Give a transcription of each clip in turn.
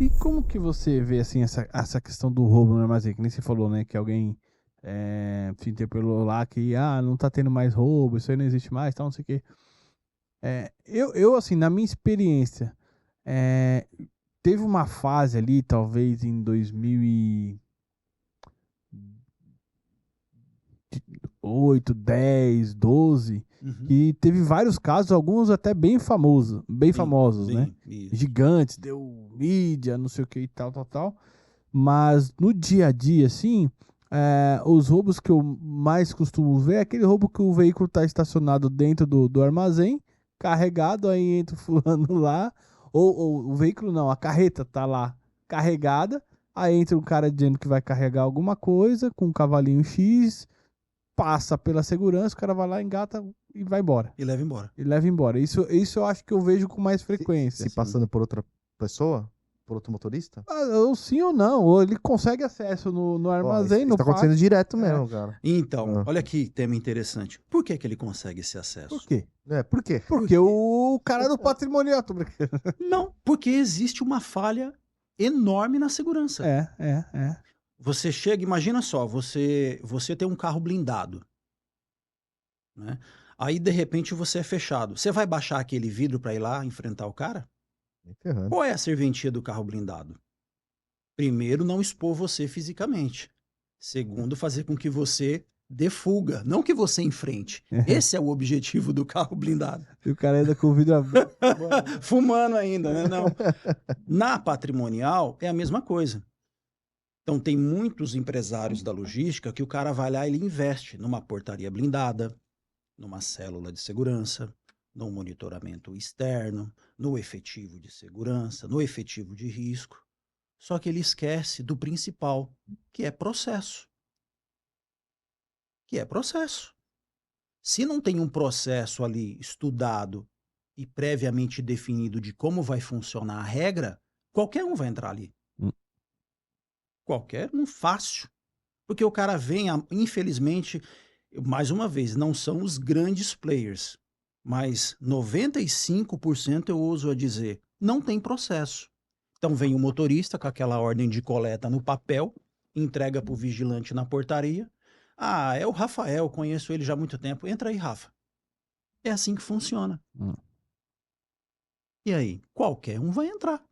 E como que você vê, assim, essa questão do roubo no armazém? Que nem você falou, né, que alguém te interpelou lá que, não tá tendo mais roubo, isso aí não existe mais, tal, não sei o quê. Assim, na minha experiência, eh, teve uma fase ali, talvez em 2008, 10, 12, Uhum. que teve vários casos, alguns até bem Sim, famosos, né? sim, isso. Gigantes, deu mídia, não sei o que e tal, tal, tal. Mas no dia a dia, assim, os roubos que eu mais costumo ver é aquele roubo que o veículo está estacionado dentro do armazém, carregado, aí entra o fulano lá, ou o veículo não, a carreta tá lá carregada, aí entra um cara dizendo que vai carregar alguma coisa com um cavalinho X, passa pela segurança, o cara vai lá, engata e vai embora. E leva embora. E leva embora. Isso eu acho que eu vejo com mais frequência. Se passando por outra pessoa? Por outro motorista? Ou sim ou não, ou ele consegue acesso no Ó, armazém, isso no tá acontecendo pátio. direto mesmo, cara. Então, Ah. olha que tema interessante. Por que que ele consegue esse Por acesso? quê? Por quê? Porque o cara do patrimonial. Tô brincando. Não, porque existe uma falha enorme na segurança. É. Você chega, imagina só, você tem um carro blindado, né? Aí de repente você é fechado. Você vai baixar aquele vidro para ir lá enfrentar o cara? Nem ferrando. Qual é a serventia do carro blindado? Primeiro, não expor você fisicamente. Segundo, fazer com que você dê fuga, não que você enfrente. Esse é o objetivo do carro blindado. E o cara ainda com o vidro aberto. Fumando ainda, né? Não. Na patrimonial é a mesma coisa. Então tem muitos empresários da logística que o cara vai lá e ele investe numa portaria blindada, numa célula de segurança, num monitoramento externo, no efetivo de segurança, no efetivo de risco. Só que ele esquece do principal, que é processo. Que é processo. Se não tem um processo ali estudado e previamente definido de como vai funcionar a regra, qualquer um vai entrar ali. Hum. Qualquer um, fácil. Porque o cara vem, infelizmente, mais uma vez, não são os grandes players, mas 95% eu ouso a dizer, não tem processo. Então vem o motorista com aquela ordem de coleta no papel, entrega para o vigilante na portaria. Ah, é o Rafael, conheço ele já há muito tempo. Entra aí, Rafa. É assim que funciona. Hum. E aí? Qualquer um vai entrar.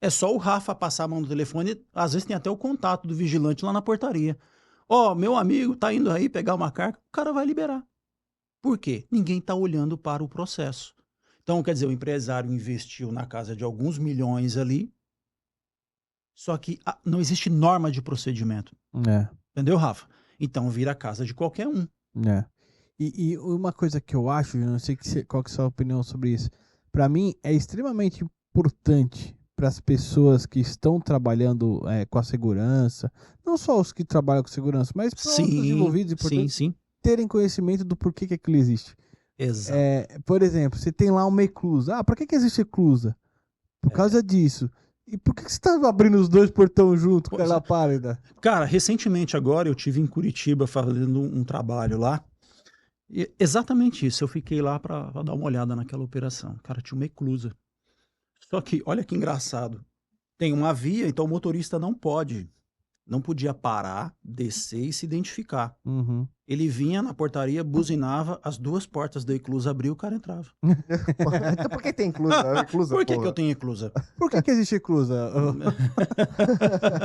É só o Rafa passar a mão no telefone, às vezes tem até o contato do vigilante lá na portaria. Ó, meu amigo tá indo aí pegar uma carga, o cara vai liberar. Por quê? Ninguém tá olhando para o processo. Então, quer dizer, o empresário investiu na casa de alguns milhões ali, só que não existe norma de procedimento. É. Entendeu, Rafa? Então vira a casa de qualquer um. É. E uma coisa que eu acho, eu não sei qual que é a sua opinião sobre isso. Para mim, é extremamente importante para as pessoas que estão trabalhando com a segurança, não só os que trabalham com segurança, mas para outros Sim, envolvidos, sim, importante sim. terem conhecimento do porquê que aquilo existe. Exato. Por exemplo, você tem lá uma eclusa. Para que existe eclusa? Por causa disso. E por que você está abrindo os dois portões junto com Pois ela é. pálida? Cara, recentemente agora eu tive em Curitiba fazendo um trabalho lá. E exatamente isso, eu fiquei lá para dar uma olhada naquela operação. Cara, tinha uma eclusa. Só que, olha que engraçado. Tem uma via, então o motorista não podia parar, descer e se identificar. Uhum. Ele vinha na portaria, buzinava, as duas portas da eclusa abriu, o cara entrava. Então por que tem inclusa? Por que porra? eu tenho eclusa? Por que existe eclusa?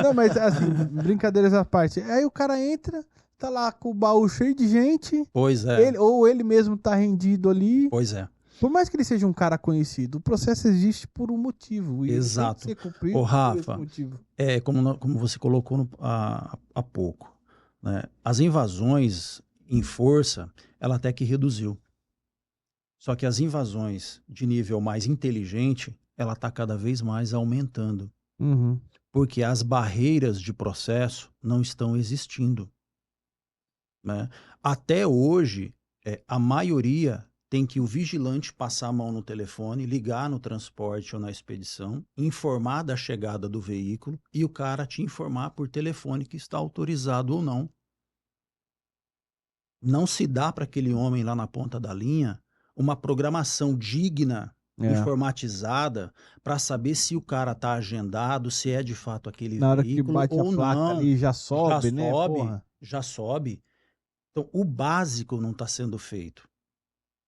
Não, mas assim, brincadeiras à parte. Aí o cara entra, tá lá com o baú cheio de gente, Pois é, ou ele mesmo tá rendido ali. pois é. Por mais que ele seja um cara conhecido, o processo existe por um motivo. E ele tem que Exato. ser cumprido Ô, por esse Rafa, motivo. como você colocou há pouco, né? As invasões em força, ela até que reduziu. Só que as invasões de nível mais inteligente, ela está cada vez mais aumentando. Uhum. Porque as barreiras de processo não estão existindo, né? Até hoje, a maioria tem que o vigilante passar a mão no telefone, ligar no transporte ou na expedição, informar da chegada do veículo e o cara te informar por telefone que está autorizado ou não. Não se dá para aquele homem lá na ponta da linha uma programação digna informatizada para saber se o cara tá agendado, se é de fato aquele Na hora que veículo bate a ou placa não. ali, já sobe, né? sobe, Porra. já sobe. Então, o básico não está sendo feito.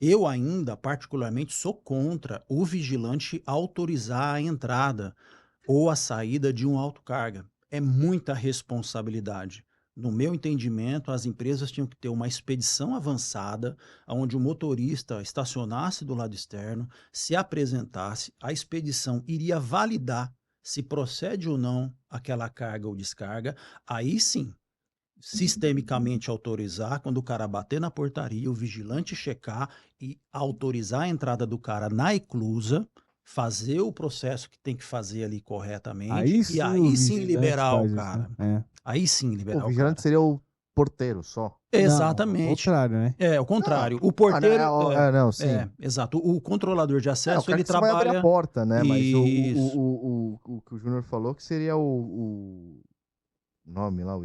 Eu ainda, particularmente, sou contra o vigilante autorizar a entrada ou a saída de um autocarga. É muita responsabilidade. No meu entendimento, as empresas tinham que ter uma expedição avançada, onde o motorista estacionasse do lado externo, se apresentasse, a expedição iria validar se procede ou não aquela carga ou descarga. Aí sim, sistemicamente autorizar, quando o cara bater na portaria, o vigilante checar e autorizar a entrada do cara na eclusa, fazer o processo que tem que fazer ali corretamente Aí e sim o aí sim vigilante liberar o faz isso, né? cara. É. Aí sim O liberar o vigilante cara. seria o porteiro só. Não, ao Exatamente. contrário, né? É, o contrário. O Ah, né, porteiro. não, sim. Exato. O controlador de É, o acesso, cara ele que só vai abrir a trabalha. porta, né? Mas Isso. o que o Júnior falou que seria o nome lá, o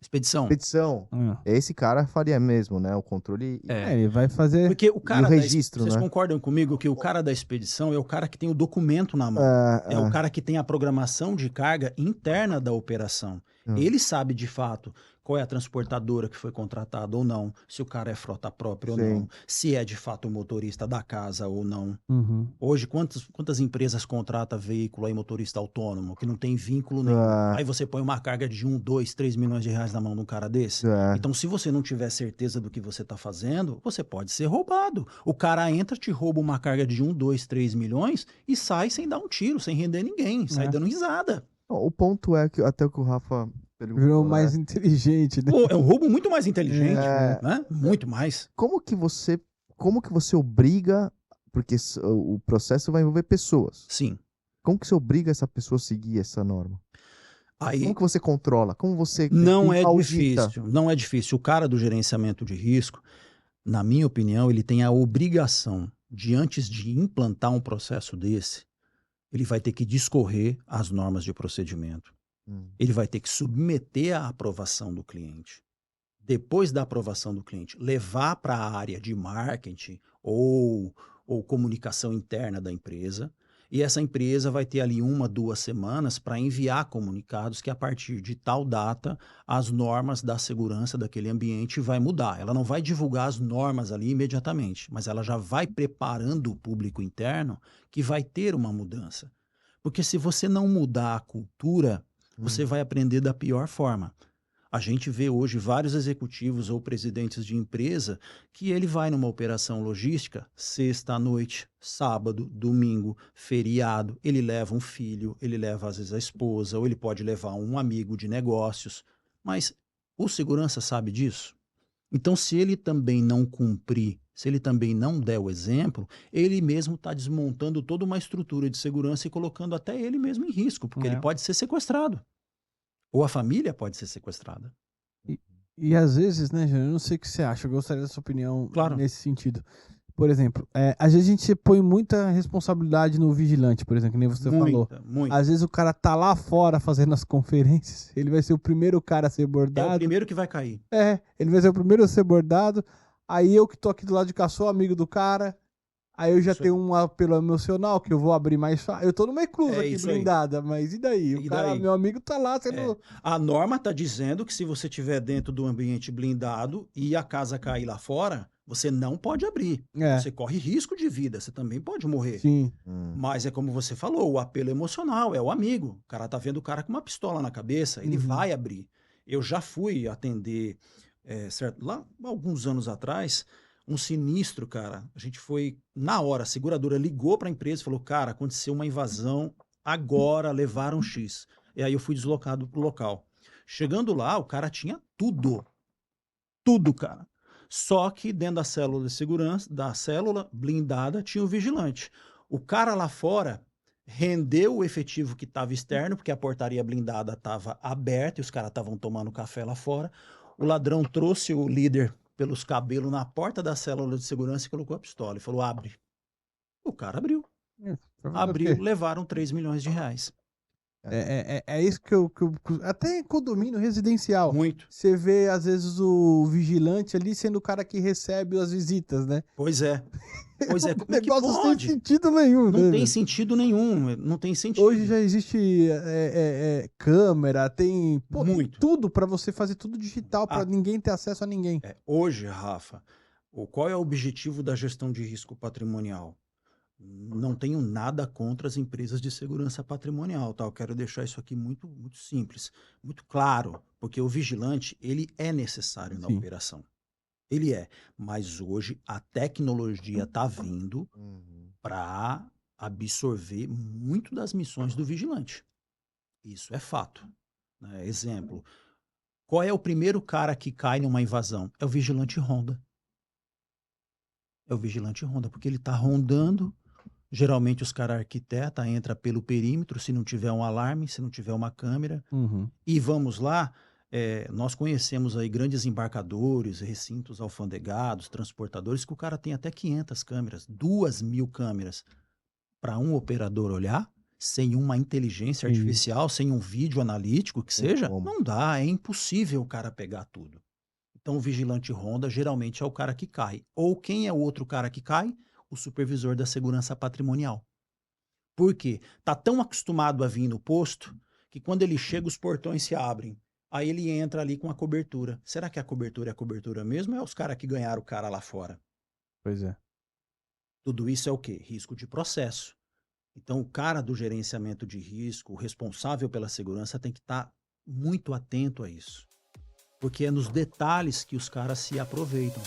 Expedição. expedição. É. Esse cara faria mesmo, né? O controle É. Ele vai fazer. Porque o e o cara registro, vocês né? concordam comigo que o cara da expedição é o cara que tem o documento na mão. É o É, cara que tem a programação de carga interna da operação. Ele sabe de fato qual é a transportadora que foi contratada ou não, se o cara é frota própria ou não, sim. se é de fato o motorista da casa ou não. Uhum. Hoje, quantas empresas contratam veículo aí, motorista autônomo, que não tem vínculo nenhum? É, Aí você põe uma carga de 1, 2, 3 milhões de reais na mão de um cara desse? é. Então, se você não tiver certeza do que você está fazendo, você pode ser roubado. O cara entra, te rouba uma carga de 1, 2, 3 milhões e sai sem dar um tiro, sem render ninguém, sai É. dando risada. O ponto é que até o que o Rafa Virou perguntou, mais né? inteligente, né? É um roubo muito mais inteligente, É, né? Muito mais. como que você obriga, porque o processo vai envolver pessoas. Sim. Como que você obriga essa pessoa a seguir essa norma? Aí Como que você controla? Como você não é audita? difícil, não é difícil. O cara do gerenciamento de risco, na minha opinião, ele tem a obrigação de, antes de implantar um processo desse, ele vai ter que discorrer as normas de procedimento. Ele vai ter que submeter à aprovação do cliente. Depois da aprovação do cliente, levar para a área de marketing ou comunicação interna da empresa. E essa empresa vai ter ali 1, 2 semanas para enviar comunicados que, a partir de tal data, as normas da segurança daquele ambiente vai mudar. Ela não vai divulgar as normas ali imediatamente, mas ela já vai preparando o público interno que vai ter uma mudança. Porque se você não mudar a cultura, você vai aprender da pior forma. A gente vê hoje vários executivos ou presidentes de empresa que ele vai numa operação logística, sexta à noite, sábado, domingo, feriado, ele leva um filho, ele leva às vezes a esposa, ou ele pode levar um amigo de negócios. Mas o segurança sabe disso? Então, se ele também não cumprir, se ele também não der o exemplo, ele mesmo está desmontando toda uma estrutura de segurança e colocando até ele mesmo em risco, porque ele pode ser sequestrado. Ou a família pode ser sequestrada. E às vezes, né, Júnior, eu não sei o que você acha, eu gostaria da sua opinião Claro. nesse sentido. Por exemplo, às vezes a gente põe muita responsabilidade no vigilante, por exemplo, que nem você falou. Muita. Às vezes o cara tá lá fora fazendo as conferências, ele vai ser o primeiro cara a ser É bordado. o primeiro que vai cair. Ele vai ser o primeiro a ser bordado. Aí eu que tô aqui do lado de cá sou amigo do cara. Aí eu já Isso tenho um apelo emocional que eu vou abrir mais fácil. Eu tô numa eclusa aqui isso aí. blindada, mas e daí? O E cara, daí? meu amigo, tá lá sendo. A norma está dizendo que se você estiver dentro do ambiente blindado e a casa cair lá fora, você não pode abrir. Você corre risco de vida, você também pode morrer. Sim. Mas é como você falou, o apelo emocional é o amigo. O cara tá vendo o cara com uma pistola na cabeça, ele vai abrir. Eu já fui atender, certo, lá alguns anos atrás, um sinistro, cara. A gente foi na hora, a seguradora ligou para a empresa e falou: cara, aconteceu uma invasão, agora levaram X. E aí eu fui deslocado pro local. Chegando lá, o cara tinha tudo. Tudo, cara. Só que dentro da célula de segurança, da célula blindada, tinha o vigilante. O cara lá fora rendeu o efetivo que estava externo, porque a portaria blindada estava aberta e os caras estavam tomando café lá fora. O ladrão trouxe o líder pelos cabelos na porta da célula de segurança e colocou a pistola e falou: abre. O cara abriu. Abriu, levaram 3 milhões de reais. É isso que eu. Até em condomínio residencial. Muito. Você vê, às vezes, o vigilante ali sendo o cara que recebe as visitas, né? Pois é. Pois é, O como é que negócio sem pode? sentido nenhum, Não né, tem velho? sentido nenhum, não tem sentido. Hoje já existe câmera, tem Muito. tudo pra você fazer tudo digital, pra Ah. ninguém ter acesso a ninguém. Hoje, Rafa, qual é o objetivo da gestão de risco patrimonial? Não tenho nada contra as empresas de segurança patrimonial, tá? Eu quero deixar isso aqui muito, muito simples, muito claro, porque o vigilante, ele é necessário na Sim. operação. Ele é, mas hoje a tecnologia está vindo para absorver muito das missões do vigilante. Isso é fato, né? Exemplo, qual é o primeiro cara que cai numa invasão? É o vigilante ronda. É o vigilante ronda, porque ele está rondando. Geralmente os caras arquiteta entra pelo perímetro, se não tiver um alarme, se não tiver uma câmera. Uhum. E vamos lá, nós conhecemos aí grandes embarcadores, recintos alfandegados, transportadores, que o cara tem até 500 câmeras, 2.000 câmeras para um operador olhar, sem uma inteligência Isso. artificial, sem um vídeo analítico que Tem seja, como. não dá, é impossível o cara pegar tudo. Então o vigilante ronda geralmente é o cara que cai. Ou quem é o outro cara que cai? O supervisor da segurança patrimonial. Por quê? Tá tão acostumado a vir no posto que quando ele chega os portões se abrem. Aí ele entra ali com a cobertura. Será que a cobertura é a cobertura mesmo ou é os caras que ganharam o cara lá fora? Pois é. Tudo isso é o quê? Risco de processo. Então o cara do gerenciamento de risco, o responsável pela segurança, tem que estar muito atento a isso. Porque é nos detalhes que os caras se aproveitam.